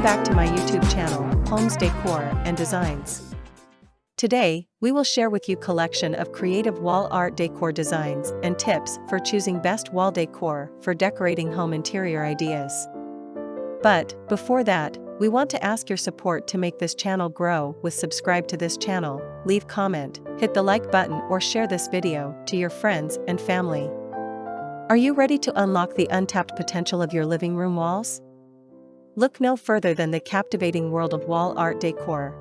Welcome back to my YouTube channel, Homes Decor and Designs. Today, we will share with you a collection of creative wall art decor designs and tips for choosing best wall decor for decorating home interior ideas. But, before that, we want to ask your support to make this channel grow with subscribe to this channel, leave comment, hit the like button or share this video to your friends and family. Are you ready to unlock the untapped potential of your living room walls? Look no further than the captivating world of wall art decor.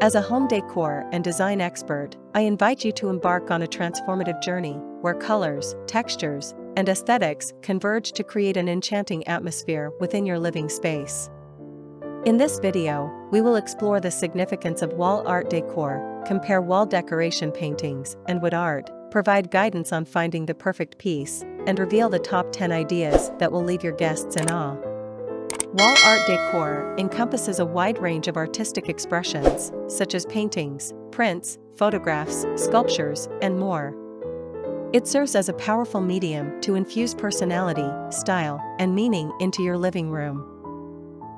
As a home decor and design expert, I invite you to embark on a transformative journey where colors, textures, and aesthetics converge to create an enchanting atmosphere within your living space. In this video, we will explore the significance of wall art decor, compare wall decoration paintings and wood art, provide guidance on finding the perfect piece, and reveal the top 10 ideas that will leave your guests in awe. Wall art decor encompasses a wide range of artistic expressions, such as paintings, prints, photographs, sculptures, and more. It serves as a powerful medium to infuse personality, style, and meaning into your living room.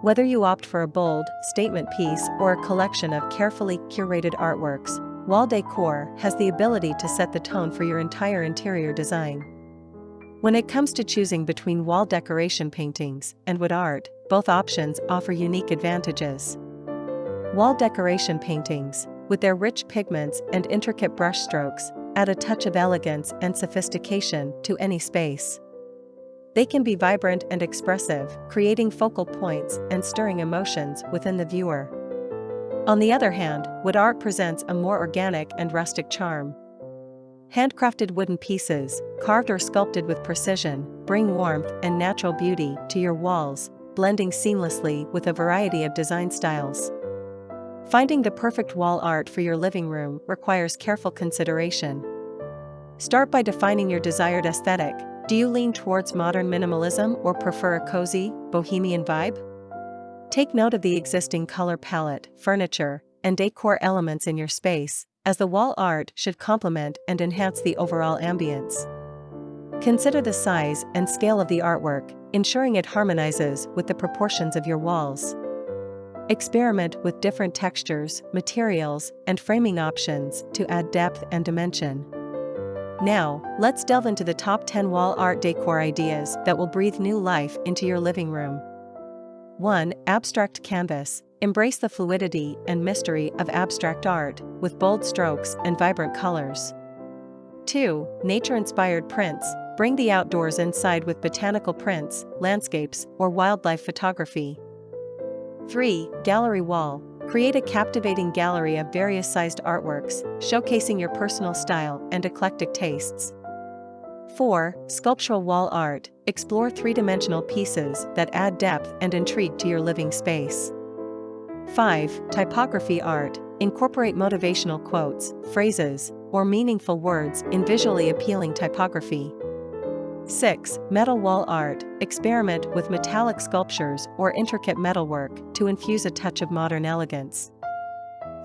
Whether you opt for a bold, statement piece or a collection of carefully curated artworks, wall decor has the ability to set the tone for your entire interior design. When it comes to choosing between wall decoration paintings and wood art, both options offer unique advantages. Wall decoration paintings, with their rich pigments and intricate brushstrokes, add a touch of elegance and sophistication to any space. They can be vibrant and expressive, creating focal points and stirring emotions within the viewer. On the other hand, wood art presents a more organic and rustic charm. Handcrafted wooden pieces, carved or sculpted with precision, bring warmth and natural beauty to your walls, blending seamlessly with a variety of design styles. Finding the perfect wall art for your living room requires careful consideration. Start by defining your desired aesthetic. Do you lean towards modern minimalism or prefer a cozy, bohemian vibe? Take note of the existing color palette, furniture, and decor elements in your space, as the wall art should complement and enhance the overall ambience. Consider the size and scale of the artwork, ensuring it harmonizes with the proportions of your walls. Experiment with different textures, materials, and framing options to add depth and dimension. Now, let's delve into the top 10 wall art decor ideas that will breathe new life into your living room. 1. Abstract canvas. Embrace the fluidity and mystery of abstract art, with bold strokes and vibrant colors. 2. Nature-inspired prints. Bring the outdoors inside with botanical prints, landscapes, or wildlife photography. 3. Gallery wall. Create a captivating gallery of various sized artworks, showcasing your personal style and eclectic tastes. 4. Sculptural wall art. Explore three-dimensional pieces that add depth and intrigue to your living space. 5. Typography art. Incorporate motivational quotes, phrases, or meaningful words in visually appealing typography. 6. Metal wall art. Experiment with metallic sculptures or intricate metalwork to infuse a touch of modern elegance.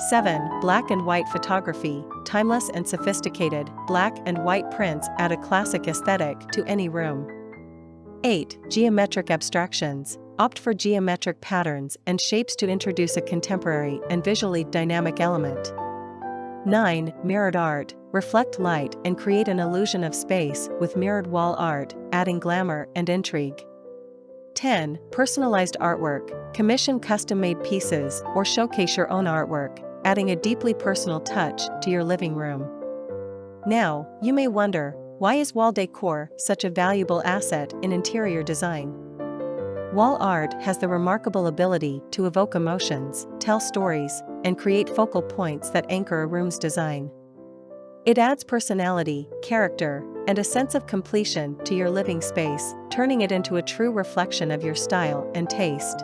7. Black and white photography. Timeless and sophisticated, black and white prints add a classic aesthetic to any room. 8. Geometric abstractions. Opt for geometric patterns and shapes to introduce a contemporary and visually dynamic element. 9. Mirrored art. Reflect light and create an illusion of space with mirrored wall art, adding glamour and intrigue. 10. Personalized artwork. Commission custom-made pieces or showcase your own artwork, adding a deeply personal touch to your living room. Now, you may wonder, why is wall decor such a valuable asset in interior design? Wall art has the remarkable ability to evoke emotions, tell stories, and create focal points that anchor a room's design. It adds personality, character, and a sense of completion to your living space, turning it into a true reflection of your style and taste.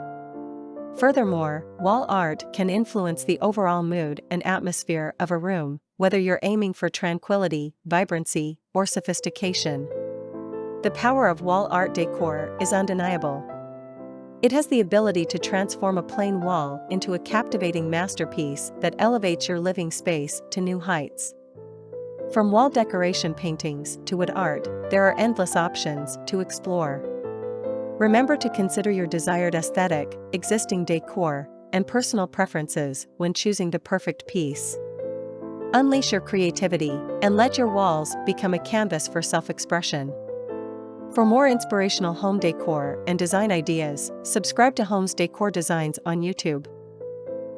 Furthermore, wall art can influence the overall mood and atmosphere of a room, whether you're aiming for tranquility, vibrancy, or sophistication. The power of wall art decor is undeniable. It has the ability to transform a plain wall into a captivating masterpiece that elevates your living space to new heights. From wall decoration paintings to wood art, there are endless options to explore. Remember to consider your desired aesthetic, existing decor, and personal preferences when choosing the perfect piece. Unleash your creativity and let your walls become a canvas for self-expression. For more inspirational home decor and design ideas, subscribe to Homes Decor Designs on YouTube.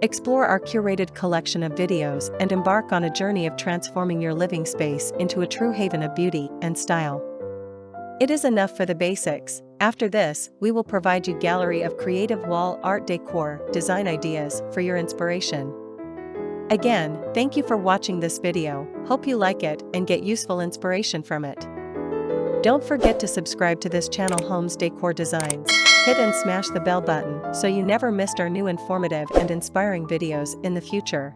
Explore our curated collection of videos and embark on a journey of transforming your living space into a true haven of beauty and style. It is enough for the basics. After this, we will provide you a gallery of creative wall art decor design ideas for your inspiration. Again, thank you for watching this video. Hope you like it and get useful inspiration from it. Don't forget to subscribe to this channel Homes Decor Designs. Hit and smash the bell button so you never missed our new informative and inspiring videos in the future.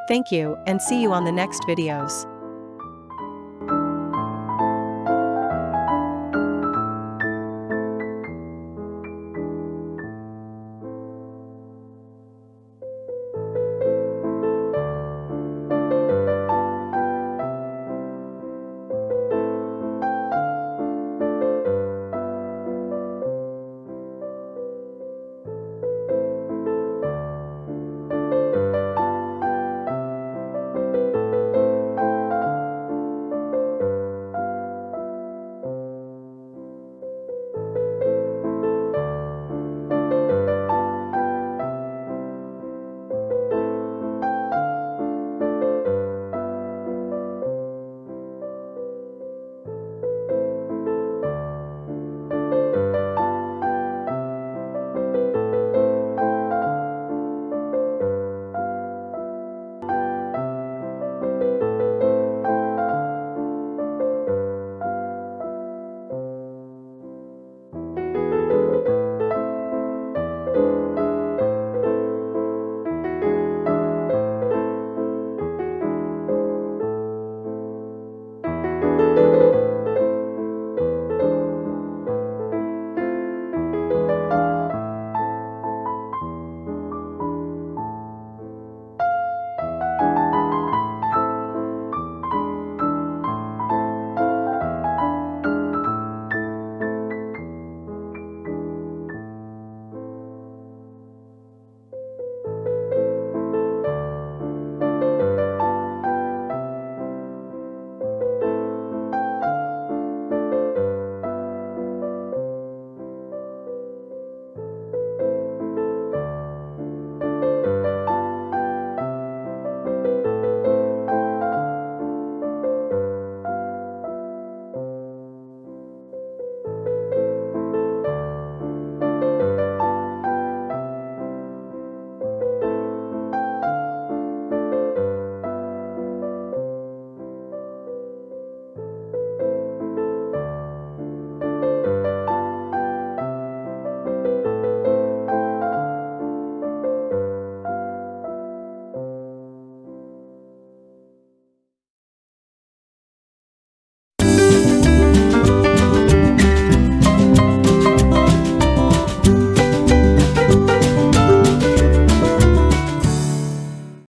Thank you and see you on the next videos.